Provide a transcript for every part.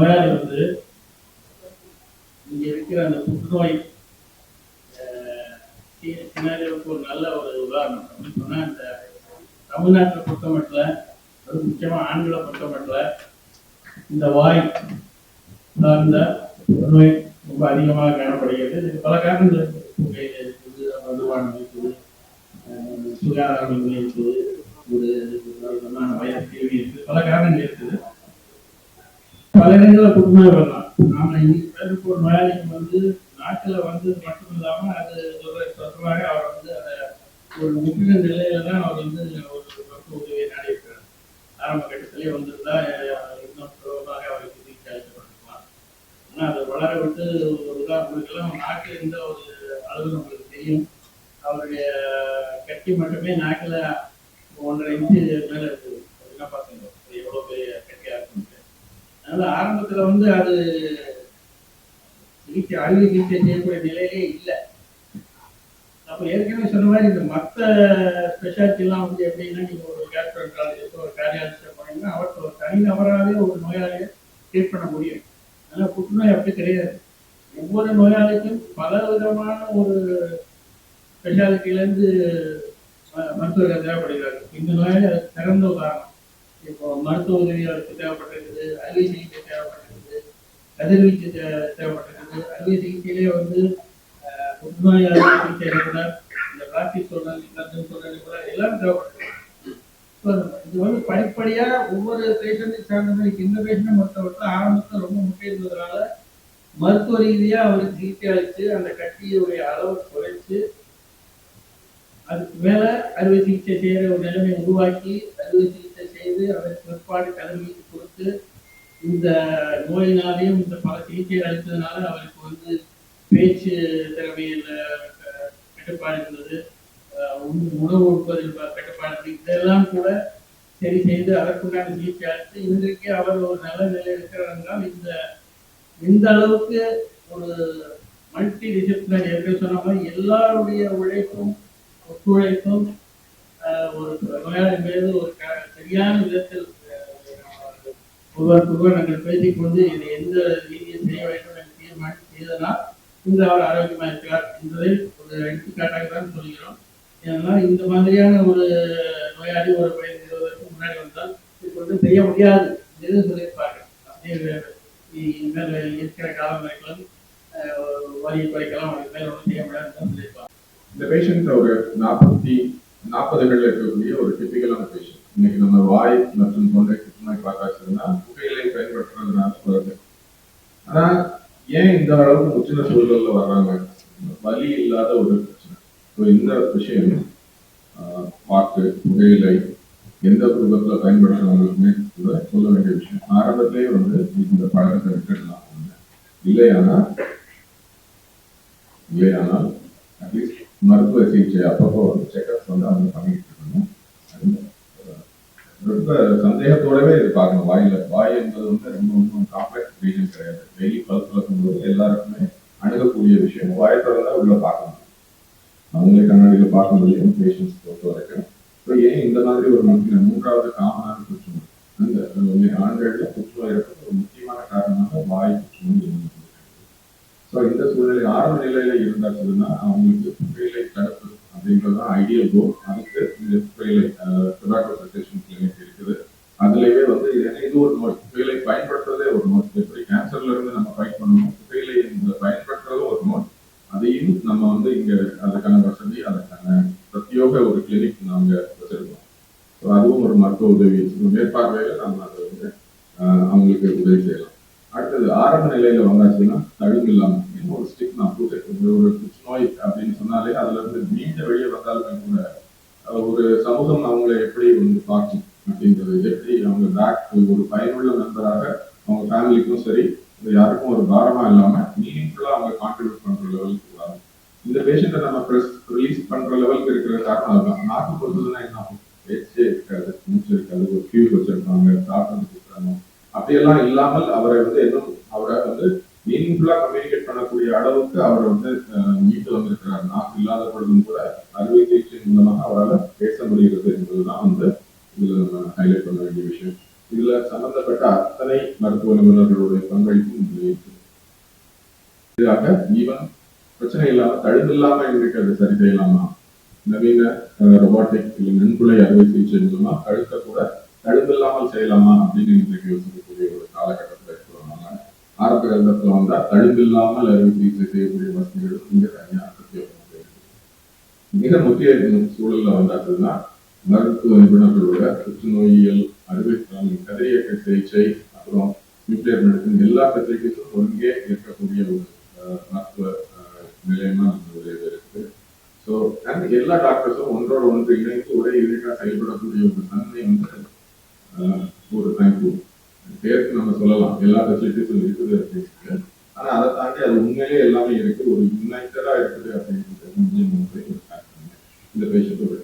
நோயாளி வந்து இங்க இருக்கிற அந்த புற்றுநோய் சினாரியோவுக்கு ஒரு நல்ல ஒரு உதாரணம் அப்படின்னு சொன்னா, இந்த தமிழ்நாட்டை பொறுத்த மட்டும், அது முக்கியமா ஆண்களை பொறுத்த மட்டும், இந்த வாய் சார்ந்த நோய் ரொம்ப அதிகமாக காணப்படுகிறது. இதுக்கு பல காரணங்கள் இருக்குது. புகையில இருக்குது, மதுபானம் இருக்குது, சுகாதாரமின்மை இருக்குது, ஒரு விதமான வைரஸ் கேள்வி இருக்குது, பல காரணங்கள் இருக்குது. பல இடங்களில் புற்றுநோய் வரலாம். நாம இன்னைக்கு பேருக்கு ஒரு நோயாளிக்கு வந்து நாட்டில் வந்து மட்டும் இல்லாம அது சொந்தமாக அவர் வந்து அதை ஒரு முக்கிய நிலையில தான் அவர் வந்து ஒரு மருத்துவ உதவியை நாடி இருக்கிறார். ஆரம்ப கட்டத்திலேயே வந்திருந்தா இன்னும் சுலபமாக அவருக்கு சிகிச்சை அளிக்கப்பட்டிருக்கலாம். ஆனால் அதை வளர விட்டு ஒரு உதாரணத்துக்கெல்லாம் நாட்டில் இருந்த ஒரு அளவு நம்மளுக்கு தெரியும். அவருடைய கட்டி மட்டுமே நாக்கில் 1.5 இன்ச்சு மேல இருக்குது. என்ன பார்த்தீங்க எவ்வளோ பெரிய கட்டியா இருக்குன்னு. அதனால ஆரம்பத்துல வந்து அது சிகிச்சை அறுவை சிகிச்சை செய்யக்கூடிய நிலையிலே இல்லை. அப்போ ஏற்கனவே சொன்ன மாதிரி இந்த மற்ற ஸ்பெஷாலிட்டிலாம் வந்து எப்படின்னா, நீங்க ஒரு கேஸ்ட்ரோஎன்ட்ராலஜிஸ்டோ ஒரு கார்டியாலஜிஸ்டோ போனீங்கன்னா அவருக்கு ஒரு தனிநபராகவே ஒரு நோயாளியை ட்ரீட் பண்ண முடியும். அதனால புற்றுநோய் அப்படி கிடையாது. ஒவ்வொரு நோயாளிக்கும் பல விதமான ஒரு ஸ்பெஷாலிட்டியிலேருந்து மருத்துவர்கள் தேவைப்படுகிறார்கள். இந்த நோயாளி அதுக்கு சிறந்த உதாரணம். இப்போ மருத்துவ உதவி அவருக்கு தேவைப்பட்டிருக்குது, அறுவை சிகிச்சை தேவைப்பட்டிருக்குது, கதிர்வீச்சு தேவைப்பட்டிருக்குது. அறுவை சிகிச்சையிலேயே வந்து புற்றுநோய் அறுவை சிகிச்சை நிபுணர், இந்த பிளாஸ்டிக் சொல்றது கூட எல்லாம் தேவைப்பட்டிருக்கு. இது வந்து படிப்படியா ஒவ்வொரு பேஷண்ட்டுக்கு சார்ந்த மாதிரி இந்த பேஷண்ட்டை பொறுத்தவரைக்கும் ஆரம்பத்தில் ரொம்ப முக்கியம் இருந்ததுனால மருத்துவ ரீதியா அவருக்கு சிகிச்சை அளித்து அந்த கட்டியுடைய அளவு குறைச்சு அதுக்கு மேல அறுவை சிகிச்சை செய்யற ஒரு நிலைமை உருவாக்கி அறுவை சிகிச்சை செய்து அதற்கு பிற்பாடு கதிர்வீச்சு கொடுத்து இந்த நோயினாலையும் இந்த பல சிகிச்சை அளித்ததுனால அவருக்கு வந்து பேச்சு திறமையில் கட்டுப்பாடு இருந்தது, உணவு உட்பதில் கட்டுப்பாடு, இதெல்லாம் கூட சரி செய்து அதற்குண்டான சிகிச்சை அளித்து இன்றைக்கு அவர் ஒரு நல்ல நிலையில் இருக்கிறார் என்றால் இந்த அளவுக்கு ஒரு மல்டி டிசிப்ளினரி எப்படி சொன்ன மாதிரி எல்லாருடைய உழைப்பும் ஒத்துழைப்பும் ஒரு நோயாளி மீது ஒரு சரியான விதத்தில் ஒருவருக்கொருவர் நாங்கள் பேசிக்கொண்டு இதை எந்த ரீதியில் செய்ய வேண்டும் என்று தீர்மானித்து செய்ததனால் இன்று அவர் ஆரோக்கியமாக இருக்கிறார் என்பதை ஒரு எடுத்துக்காட்டாக தான் சொல்கிறோம். ஏன்னா இந்த மாதிரியான ஒரு நோயாளி ஒரு 15-20 முன்னாடி வந்தால் இப்பொழுது செய்ய முடியாது என்று சொல்லியிருப்பார்கள். இனிமேல் இருக்கிற காலம் வரைக்கும் வரியை குறைக்கலாம், அதுக்கு மேல் ஒன்றும் செய்ய முடியாதுன்னு தான் சொல்லியிருப்பாங்க. இந்த பேஷண்ட் ஒரு 40களில் இருக்கக்கூடிய ஒரு டிபிக்கலான பேஷண்ட். இன்னைக்கு நம்ம வாய் மற்றும் தொண்டை புற்றுநோய் பார்த்தாச்சுன்னா புகையிலை பயன்படுத்துறதுனால வருது. ஆனா ஏன் இந்த அளவுக்கு முற்றின சூழல்ல வர்றாங்க? வலி இல்லாத ஒரு பிரச்சனை. இந்த விஷயம் வாக்கு புகையிலை எந்த குடும்பத்துல பயன்படுத்துறவங்களுக்குமே கூட சொல்ல வேண்டிய விஷயம். ஆரம்பத்திலேயே வந்து இந்த பழக்கத்தை விட்டுடலாம். இல்லையானால் அட்லீஸ்ட் மருத்துவ சிகிச்சை அப்பப்போ செக்அப்ஸ் வந்து அவங்க பண்ணிட்டு இருக்கணும். ரொம்ப சந்தேகத்தோடவே இது பார்க்கணும். வாய் என்பது வந்து ரொம்ப காம்ப்ளெக்ஸ் ரீஜன் கிடையாது. டெய்லி பல்ஸ் பார்க்கும்போது எல்லாருக்குமே அணுகக்கூடிய விஷயம். வாயை திறந்தா உள்ள பார்க்கணும். அவங்களே கண்ணாடியில் பார்க்க முடியும் பேஷண்ட்ஸ் பொறுத்த வரைக்கும். ஸோ ஏன் இந்த மாதிரி ஒரு மூன்றாவது காமனான புற்றுநோய் அந்த ஆண்களில் புற்றுநோய் இருக்கிறது ஒரு முக்கியமான காரணமாக வாய் புற்றுநோய். ஸோ இந்த சூழ்நிலை ஆரம்ப நிலையில இருந்தாச்சுன்னா அவங்களுக்கு புகையிலை தடுப்பு அப்படின்றதுதான் ஐடியல் கோல். அதுக்கு இந்த புகையிலை டொபாக்கோ சசேஷன் கிளினிக் இருக்குது. அதுலயே வந்து இது ஒரு நோய். புகையிலை பயன்படுத்துறதே ஒரு நோய். எப்படி கேன்சர்ல இருந்து நம்ம ஃபைட் பண்ணணும், புகையிலை பயன்படுத்துறதும் ஒரு நோய். அதையும் நம்ம வந்து இங்க அதுக்கான வசதி, அதுக்கான பிரத்யோக ஒரு கிளினிக் நாங்க வச்சிருக்கோம். ஸோ அதுவும் ஒரு மருத்துவ உதவி மேற்பார்வையில நம்ம அதை வந்து அவங்களுக்கு உதவி செய்யலாம். அடுத்தது ஆரம்ப நிலையில வந்தாச்சுன்னா தழும்பு இல்லாம ஒரு ஸ்டிக்மா ஒரு புற்றுநோய் அப்படின்னு சொன்னாலே அதுல இருந்து மீண்ட வெளியே வந்தாலுமே கூட ஒரு சமூகம் அவங்களை எப்படி வந்து பார்க்கும் அப்படின்றது, எப்படி அவங்க பேக் ஒரு பயனுள்ள நண்பராக அவங்க ஃபேமிலிக்கும் சரி யாருக்கும் ஒரு பாரமா இல்லாம மீனிங்ஃபுல்லா அவங்க கான்ட்ரிபியூட் பண்ற லெவலுக்கு வரும். இந்த பேஷண்ட்டை நம்ம ரிலீஸ் பண்ற லெவலுக்கு இருக்கிற காரணம் அதுதான். நாக்கு பொறுத்ததுன்னா என்ன ஆகும்? பேச்சே இருக்காது, மூச்சு இருக்காது, ஒரு ஃபியூஸ் வச்சிருப்பாங்க, சாப்பிட்டு கொடுக்குறாங்க. அப்படியெல்லாம் இல்லாமல் அவரை வந்து மீனிங்ஃபுல்லா கம்யூனிகேட் பண்ணக்கூடிய அளவுக்கு அவரை வந்து மீட்டு வந்திருக்கிறார். நாக்கு இல்லாத பொழுதும் கூட அறுவை சிகிச்சை மூலமாக அவரால் பேச முடிகிறது என்பதுதான் வந்து இதுல நம்ம ஹைலைட் பண்ண வேண்டிய விஷயம். இதுல சம்பந்தப்பட்ட அத்தனை அத்தனை மருத்துவ நிபுணர்களுடைய பங்களிப்பும் இதில் இருக்கு. இதாக ஈவன் பிரச்சனை இல்லாம தழுவில்லாம இன்றைக்கு அதை சரி செய்யலாமா, நவீன ரொபாட்டிக் இல்லை நுண்துளை அறுவை சிகிச்சை மூலமா கழுத்தை கூட தழுவில்லாமல் செய்யலாமா அப்படின்னு இன்றைக்கு யோசிக்கக்கூடிய ஒரு காலகட்டத்தில் இருக்கிறதுனால ஆரம்ப கட்டத்தில் வந்தா தழுவில்லாமல் அறுவை சிகிச்சை செய்யக்கூடிய வசதிகளும் இங்க தனியாக பிரத்யேகமாக இருக்கு. மிக முக்கிய சூழல்ல வந்தாச்சுன்னா மருத்துவ நிபுணர்களோட புற்றுநோயியல் அறுவை கதிரியக்க சிகிச்சை அப்புறம் நியூக்ளியர் மெடிசன் எல்லா ஃபெசிலிட்டிஸும் ஒருங்கே இருக்கக்கூடிய ஒரு மருத்துவ நிலையமா நம்மளுடைய இருக்கு. ஸோ அண்ட் எல்லா டாக்டர்ஸும் ஒன்றோட ஒன்று இணைந்து ஒரே யூனிட்டா செயல்படக்கூடிய ஒரு தன்மை வந்து ஒரு தேங்க்யூ பேருக்கு நம்ம சொல்லலாம் எல்லா ஃபெசிலிட்டிஸும் இருக்குது அப்படின்னு. ஆனா அதை தாண்டி அது உண்மையிலே எல்லாமே இருக்கு, ஒரு யுனைட்டடா இருக்குது அப்படின்றது இந்த பேஷண்ட்டோட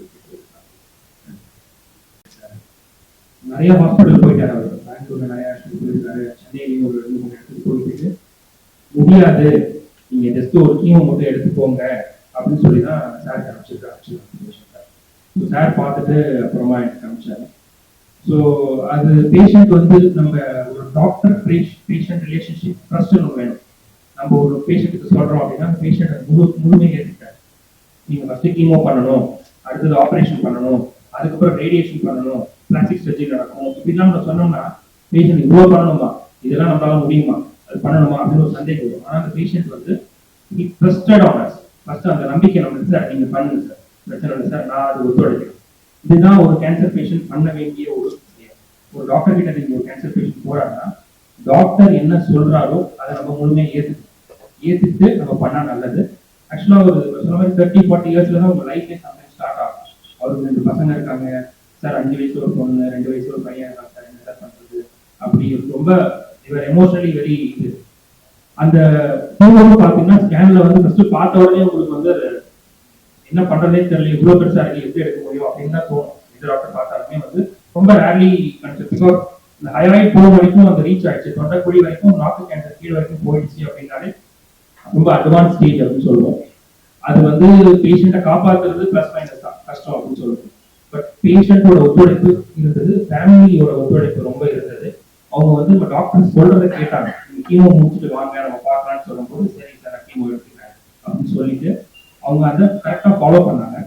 நிறைய ஹாஸ்பிட்டல் போயிட்டாரு. அவர் பெங்களூர்ல நிறைய ஹாஸ்பிட்டல் போயிருக்காரு, சென்னையிலையும் ஒரு 2-3 இடத்துக்கு போயிட்டு முடியாது, நீங்க ஜஸ்ட் ஒரு கீமோ மட்டும் எடுத்துக்கோங்க அப்படின்னு சொல்லி தான் சார் காமிச்சிருக்காரு. சார் பார்த்துட்டு அப்புறமா எனக்கு காமிச்சாரு. ஸோ அது பேஷண்ட் வந்து நம்ம ஒரு டாக்டர் பேஷண்ட் ரிலேஷன்ஷிப் ட்ரஸ்ட் ஒன்று வேணும். நம்ம ஒரு பேஷண்ட்டுக்கு சொல்றோம் அப்படின்னா அந்த பேஷண்ட் முழுமையாக ஏற்றுக்காரு. நீங்க ஃபர்ஸ்ட் கீமோ பண்ணணும், அடுத்தது ஆப்ரேஷன் பண்ணணும், அதுக்கப்புறம் ரேடியேஷன் பண்ணணும், பிளாஸ்டிக் சர்ஜரி நடக்கும், இப்படிலாம் நம்ம சொன்னோம்னா பேஷண்ட் இவ்வளோ பண்ணணுமா, இதெல்லாம் நம்மளால முடியுமா, அது பண்ணணுமா அப்படின்னு ஒரு சந்தேகம் வரும். ஆனால் அந்த பேஷண்ட் வந்து ட்ரஸ்டட் ஆன் அஸ், ஃபர்ஸ்ட் அந்த நம்பிக்கை நம்ம சார் நீங்க பண்ணுங்க சார், பிரச்சனை இல்லை சார், நான் அது ஒத்துழைக்கிறேன். இதுதான் ஒரு கேன்சர் பேஷண்ட் பண்ண வேண்டிய ஒரு விஷயம். ஒரு டாக்டர் கிட்ட நீங்க ஒரு கேன்சர் பேஷண்ட் போறாங்கன்னா டாக்டர் என்ன சொல்றாரோ அதை நம்ம முழுமையாக ஏத்துட்டு நம்ம பண்ணா நல்லது. ஆக்சுவலா ஒரு சொன்ன மாதிரி 30-40 இயர்ஸ்ல தான் உங்க லைஃபே சம்டைம்ஸ் ஸ்டார்ட் ஆகும். அவருக்கு 2 பசங்க இருக்காங்க சார், 5 வயசு ஒரு பொண்ணு, 2 வயசு ஒரு பையன் இருக்காங்க சார், என்ன சார் பண்றது அப்படி ரொம்ப இவர் எமோஷனலி வெரி இது. அந்த பாத்தீங்கன்னா ஸ்கேன்ல வந்து ஃபர்ஸ்ட் பார்த்த உடனே உங்களுக்கு வந்து என்ன பண்றதே தெரியல, இவ்வளவு பெருசா இருக்கு, எப்படி எடுக்க முடியும் அப்படின்னு தான் தோணும். இந்த டாக்டர் பார்த்தாலுமே வந்து ரொம்ப ரேர்லி கன்செப்ட், பிகாஸ் இந்த ஹைராய்ட் போன வரைக்கும் அந்த ரீச் ஆயிடுச்சு, தொண்டைக்குழி வரைக்கும், நாக்கு கேன்சர் கீழ் வரைக்கும் போயிடுச்சு அப்படின்னாலே ரொம்ப அட்வான்ஸ் ஸ்டேஜ் அப்படின்னு சொல்லுவோம். அது வந்து பேஷண்ட்டை காப்பாத்துறது பிளஸ் மைனஸ் தான், கஷ்டம் அப்படின்னு சொல்லுவோம். பட் பேஷண்டோட ஒத்துழைப்பு இருந்தது, ஃபேமிலியோட ஒத்துழைப்பு ரொம்ப இருந்தது. அவங்க வந்து நம்ம டாக்டர் சொல்றதை கேட்டாங்க, கீமோ முடிச்சுட்டு வாங்க நம்ம பார்க்கலாம்னு சொல்லும்போது சரி சார் கீமோ எடுத்துக்கிறேன் அப்படின்னு சொல்லிட்டு அவங்க அதை கரெக்டா ஃபாலோ பண்ணாங்க.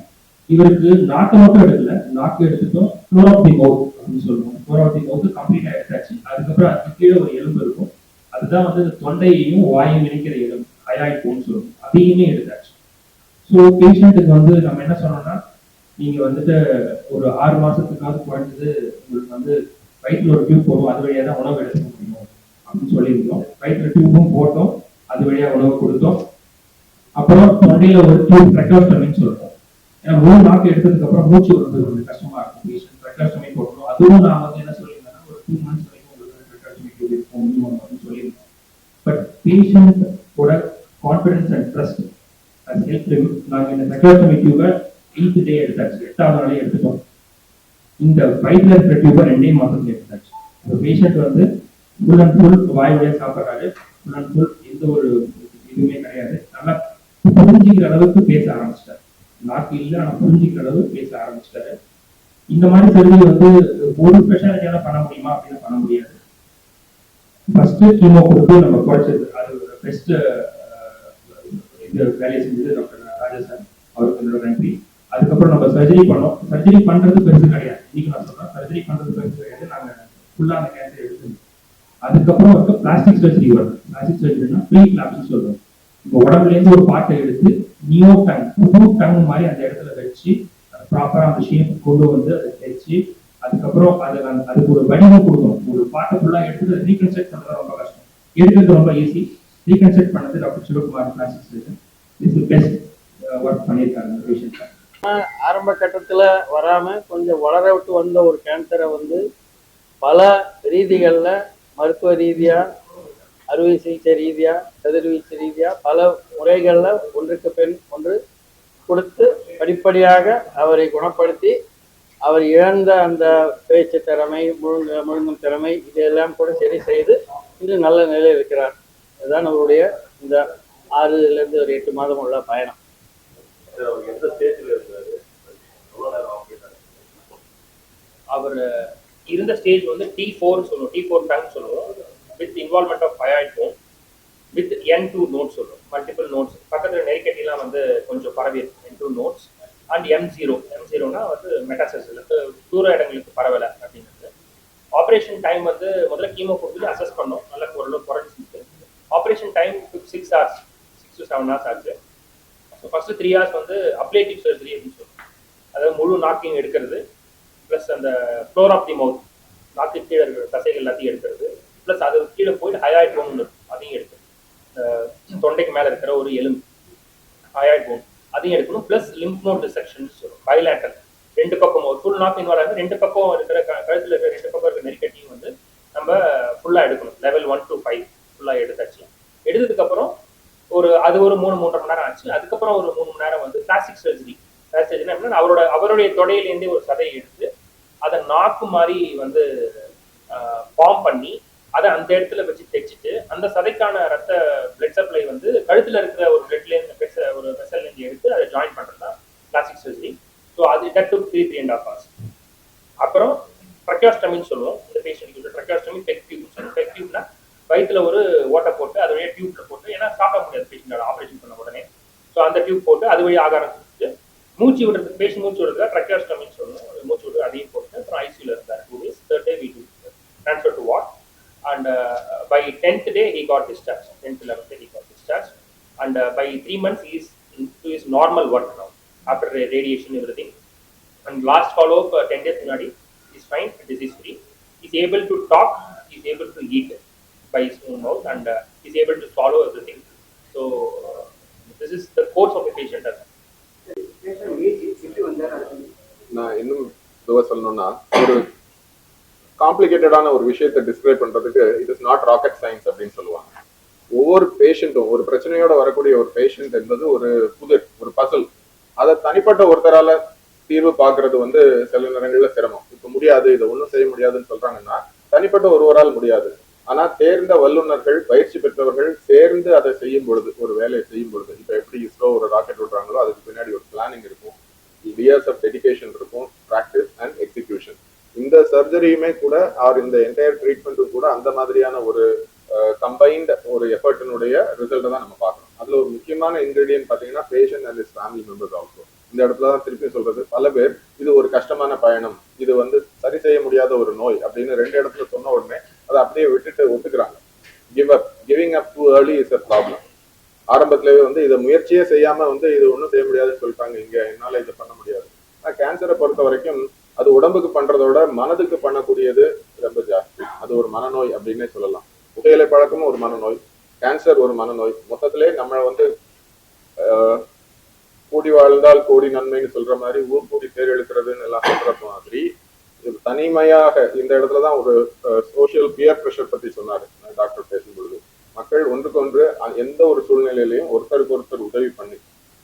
இவருக்கு நாக்கு மட்டும் எடுக்கல, நாக்கு எடுத்துட்டோம், ஃப்ளோர் ஆஃப் தி மவுத் அப்படின்னு சொல்லுவோம். ஃப்ளோர் ஆஃப் தி மவுத் கம்ப்ளீட்டா எடுத்தாச்சு. அதுக்கப்புறம் அதுக்கு கீழே ஒரு எலும்பு இருக்கும், அதுதான் வந்து தொண்டையையும் வாயும் இணைக்கிற எலும்பு, ஹைராய்ட் போன்னு சொல்லுவோம், அதையுமே எடுத்தாச்சு. ஸோ பேஷண்ட்டுக்கு வந்து நம்ம என்ன சொன்னோம்னா நீங்க வந்துட்டு ஒரு 6 மாசத்துக்காவது குறைஞ்சது உங்களுக்கு வந்து வயிற்றுல ஒரு டியூப் போடும், அது வழியா தான் உணவு எடுத்துக்க முடியும் அப்படின்னு சொல்லியிருந்தோம். வயிற்றுல டியூப்பும் போட்டோம், அது வழியா உணவு கொடுத்தோம். அப்புறம் தொண்டையில ஒரு டியூப் ட்ரெக்கோஸ்டமின்னு சொல்றோம். ஏன்னா 3 நாக்கு எடுத்ததுக்கு அப்புறம் மூச்சு விடுறது கொஞ்சம் கஷ்டமா இருக்கும், பேஷண்ட் ட்ரெக்கோஸ்டமி போட்டோம். அதுவும் நான் வந்து என்ன சொல்லியிருந்தேன்னா ஒரு 2 months வரைக்கும் உங்களுக்கு ட்ரெக்கோஸ்டமி டியூப் இருக்கும் மினிமம் அப்படின்னு சொல்லியிருந்தோம். பட் பேஷண்டோட கான்ஃபிடன்ஸ் அண்ட் ட்ரஸ்ட் அது ஹெல்ப். நாங்கள் இந்த ட்ரெக்கோஸ்டமி டியூபை 8th டே எடுத்தாச்சு, 8வது நாளே எடுத்துட்டோம். இந்த வயிற்றுல இருக்கிற டியூபை 2 மாசத்துல எடுத்தாச்சு. இந்த பேஷண்ட் வந்து ஃபுல் அண்ட் ஃபுல் வாய் வழியா சாப்பிட்றாரு, ஃபுல் அண்ட் ஃபுல் எந்த ஒரு இதுவுமே கிடையாது. நல்லா புரிஞ்சுக்கிற அளவுக்கு பேச ஆரம்பிச்சிட்டாரு, நாக்கு இல்லை ஆனா புரிஞ்சுக்கிற அளவுக்கு பேச ஆரம்பிச்சிட்டாரு. இந்த மாதிரி சர்ஜரி வந்து ஒரு ஸ்பெஷாலிட்டியால பண்ண முடியுமா அப்படின்னு பண்ண முடியாது. ஃபர்ஸ்ட் கீமோ கொடுத்து நம்ம குறைச்சது, அது பெஸ்ட் இது வேலையை செஞ்சது டாக்டர் ராஜா சார், அவருக்கு என்னோட நன்றி. அதுக்கப்புறம் நம்ம சர்ஜரி பண்ணோம். சர்ஜரி பண்றது பெருசு கிடையாது, இன்னைக்கு நான் சொல்றேன் சர்ஜரி பண்றது பெருசு கிடையாது. நாங்க ஃபுல்லா அந்த கேன்சர் எடுத்து அதுக்கப்புறம் வந்து பிளாஸ்டிக் சர்ஜரி வருது. பிளாஸ்டிக் சர்ஜரினா ப்ரீ கிளாப்ஸ் சொல்றோம். இப்போ உடம்புல இருந்து ஒரு பார்ட்டை எடுத்து நியோ டங், புது டங் மாதிரி அந்த இடத்துல வச்சு ப்ராப்பரா அந்த ஷேப் கொண்டு வந்து அதை வச்சு அதுக்கப்புறம் அதுக்கு ஒரு வடிவம் கொடுக்கணும். ஒரு பார்ட்டை ஃபுல்லா எடுத்து ரீகன்ஸ்ட்ரக்ட் பண்றது ரொம்ப கஷ்டம், எடுக்கிறது ரொம்ப ஈஸி. ரீகன்ஸ்ட்ரக்ட் பண்ணது doctor Sivakumar plastic surgeon is best work பண்ணியிருக்காங்க இந்த பேஷண்ட். ஆரம்ப கட்டத்துல வராம கொஞ்சம் வளர விட்டு வந்த ஒரு கேன்சரை வந்து பல ரீதிகள்ல மருத்துவ ரீதியா, அறுவை சிகிச்சை ரீதியா, கதிர்வீச்சு ரீதியா பல முறைகள்ல ஒன்றுக்கு பின் ஒன்று கொடுத்து படிப்படியாக அவரை குணப்படுத்தி அவர் இழந்த அந்த பேச்சு திறமை, முழுங்கும் திறமை இதையெல்லாம் கூட சரி செய்து இது நல்ல நிலையில் இருக்கிறார். இதுதான் அவருடைய இந்த 6லிருந்து ஒரு 8 மாதம் உள்ள பயணம். அவர் இருந்த ஸ்டேஜ் வந்து T4 சொல்லுவோம், T4 டங் சொல்லுவோம், with involvement of hyoid bone with N2 nodes சொல்லுவோம், மல்டிபிள் நோட்ஸ் பக்கத்தில் நெறிக்கட்டிலாம் வந்து கொஞ்சம் பரவி இருக்கும் N2 நோட்ஸ் அண்ட் M0னா வந்து மெட்டாசெஸ்ல தூர இடங்களுக்கு பரவலை அப்படிங்கிறது. ஆப்ரேஷன் டைம் வந்து முதல்ல கீமோ கொடுத்து அசஸ் பண்ணோம், நல்ல ஓரளவு குறைஞ்சிருக்கு. Operation time 6 hours 6 to 7 hours ஆச்சு. ஸோ ஃபர்ஸ்ட் 3 hours வந்து அப்ளேட்டிவ் சர்ஜரி அப்படின்னு சொல்லுவோம், அதாவது முழு நாக்கிங் எடுக்கிறது, ப்ளஸ் அந்த ஃப்ளோர் ஆஃப் தி மவுத் நாக்கு கீழே இருக்கிற தசைகள் எல்லாத்தையும் எடுக்கிறது, ப்ளஸ் அது கீழே போயிட்டு ஹயாய்ட் போன் ஒன்று அதையும் எடுக்கணும், தொண்டைக்கு மேலே இருக்கிற ஒரு எலும்பு ஹயாய்ட் போன் அதையும் எடுக்கணும், ப்ளஸ் லிம்ப் நோட் டிசெக்ஷன் சொல்லுவோம், பைலேட்டல் ரெண்டு பக்கம் ஒரு ஃபுல் நாக் இன்வால்வ் ஆகுது, ரெண்டு பக்கம் இருக்கிற கழுத்தில் இருக்கிற ரெண்டு பக்கம் இருக்கிற நெறிக்கட்டியும் வந்து நம்ம ஃபுல்லாக எடுக்கணும், லெவல் 1 to 5 ஃபுல்லாக எடுத்தாச்சு. எடுத்ததுக்கப்புறம் அது ஒரு 3-3.5 மணி நேரம் ஆச்சு. அதுக்கப்புறம் ஒரு 3 மணி நேரம் வந்து பிளாஸ்டிக் சர்ஜரி. பிளாஸ்டிக் சர்ஜரி அப்படின்னா அவருடைய தொடையிலேருந்தே ஒரு சதையை எடுத்து அதை நாக்கு மாதிரி வந்து ஃபார்ம் பண்ணி அதை அந்த இடத்துல வச்சு தைச்சிட்டு அந்த சதைக்கான ரத்த பிளட் சப்ளை வந்து கழுத்துல இருக்கிற ஒரு பிளட்லேருந்து ஒரு வெசல்லேருந்து எடுத்து அதை ஜாயின் பண்ணுறது தான் பிளாஸ்டிக் சர்ஜரி. ஸோ அது தட் டுக் 3.5 hours. அப்புறம் ட்ரக்கியோஸ்டமின்னு சொல்லுவோம், இந்த பேஷண்ட்டுக்கு ட்ரக்கியோஸ்டமி பெக் டியூப்னு சொல்லுவோம். பெக் டியூப்னா வயிற்றுல ஒரு ஓட்டை போட்டு அது வழியாக டியூப்ல போட்டு, ஏன்னா சாப்பிட முடியாது பேஷண்டோட ஆப்ரேஷன் பண்ண உடனே, ஸோ அந்த டியூப் போட்டு அது வழி ஆகாரம் கொடுத்துட்டு மூச்சு விடுறதுக்கு பேஷண்ட் மூச்சு விடுறதுக்கு ட்ரக்கியோஸ்டமின்னு சொல்லுவோம், மூச்சு விடுறது அதையும் போட்டு அப்புறம் ஐசியூல இருந்தார் 2 days. Third day we do transfer to ward and by 10th day he got discharged. 10th 11th day he got discharged and by 3 months he is into his normal work now after radiation everything. And last follow up 10 days munadi is fine, disease free, he is able to talk, he is able to eat by his own mouth and is able to swallow everything. So this is the course of a patient. நான் இன்னும் இதுவா சொல்லணும்னா, ஒரு காம்ப்ளிகேட்டடான ஒரு விஷயத்தை describe பண்றதுக்கு it is not rocket science அப்படின்னு சொல்லுவாங்க. ஒவ்வொரு பேஷண்ட்டும் ஒரு பிரச்சனையோட வரக்கூடிய ஒரு பேஷண்ட் என்பது ஒரு ஒரு பசில். அதை தனிப்பட்ட ஒருத்தரால தீர்வு பார்க்கறது வந்து சில நேரங்கள்ல சிரமம். இப்ப முடியாது, இதை ஒன்றும் செய்ய முடியாதுன்னு சொல்றாங்கன்னா தனிப்பட்ட ஒருவரால் முடியாது. ஆனா தேர்ந்த வல்லுநர்கள், பயிற்சி பெற்றவர்கள் சேர்ந்து அதை செய்யும் பொழுது, ஒரு வேலையை செய்யும் பொழுது, இப்ப எப்படி இஸ்ரோ ஒரு ராக்கெட் விடுறாங்களோ அதுக்கு பின்னாடி ஒரு பிளானிங் இருக்கும், இயர்ஸ் ஆஃப் டெடிகேஷன் இருக்கும், ப்ராக்டிஸ் அண்ட் எக்ஸிகியூஷன். இந்த சர்ஜரியுமே கூட இந்த என்டையர் ட்ரீட்மெண்ட்டும் கூட அந்த மாதிரியான ஒரு கம்பைன்ட் ஒரு எஃபர்ட்டினுடைய ரிசல்ட்டை தான் நம்ம பார்க்கணும். அதுல ஒரு முக்கியமான இன்கிரீடியன்ட் பாத்தீங்கன்னா patient and is family members also. இந்த இடத்துல தான் திருப்பி சொல்றது, பல பேர் இது ஒரு கஷ்டமான பயணம், இது வந்து சரி செய்ய முடியாத ஒரு நோய் அப்படின்னு 2 இடத்துல சொன்ன உடனே அதை அப்படியே விட்டுட்டு ஒத்துக்கிறாங்க. Giving up too early is a problem. ஆரம்பத்திலேயே வந்து இதை முயற்சியே செய்யாம வந்து இது ஒன்றும் செய்ய முடியாதுன்னு சொல்லிட்டாங்க, இங்க என்னால இதை பண்ண முடியாது. கேன்சரை பொறுத்த வரைக்கும் அது உடம்புக்கு பண்றதோட மனதுக்கு பண்ணக்கூடியது ரொம்ப ஜாஸ்தி. அது ஒரு மனநோய் அப்படின்னே சொல்லலாம். புகையிலை பழக்கமும் ஒரு மனநோய், கேன்சர் ஒரு மனநோய். மொத்தத்திலே நம்ம வந்து கூடி வாழ்ந்தால் கோடி நன்மைன்னு சொல்ற மாதிரி ஊர் கூடி தேர் எழுக்கிறதுன்னு எல்லாம் சொல்ற மாதிரி தனிமையாக இந்த இடத்துலதான் ஒரு சோசியல் பியர் ப்ரெஷர் பத்தி சொன்னாரு டாக்டர் பேசும்பொழுது. மக்கள் ஒன்றுக்கொன்று எந்த ஒரு சூழ்நிலையிலையும் ஒருத்தருக்கு ஒருத்தர் உதவி பண்ணி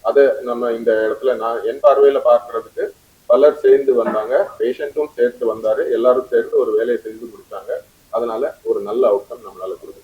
அதை நம்ம இந்த இடத்துல நான் என் பார்வையில பார்க்கறதுக்கு பலர் சேர்ந்து வந்தாங்க, பேஷண்ட்டும் சேர்ந்து வந்தாரு, எல்லாரும் சேர்ந்து ஒரு வேலையை செஞ்சு முடிச்சாங்க. அதனால ஒரு நல்ல அவுட்கம் நம்மளால கொடுக்க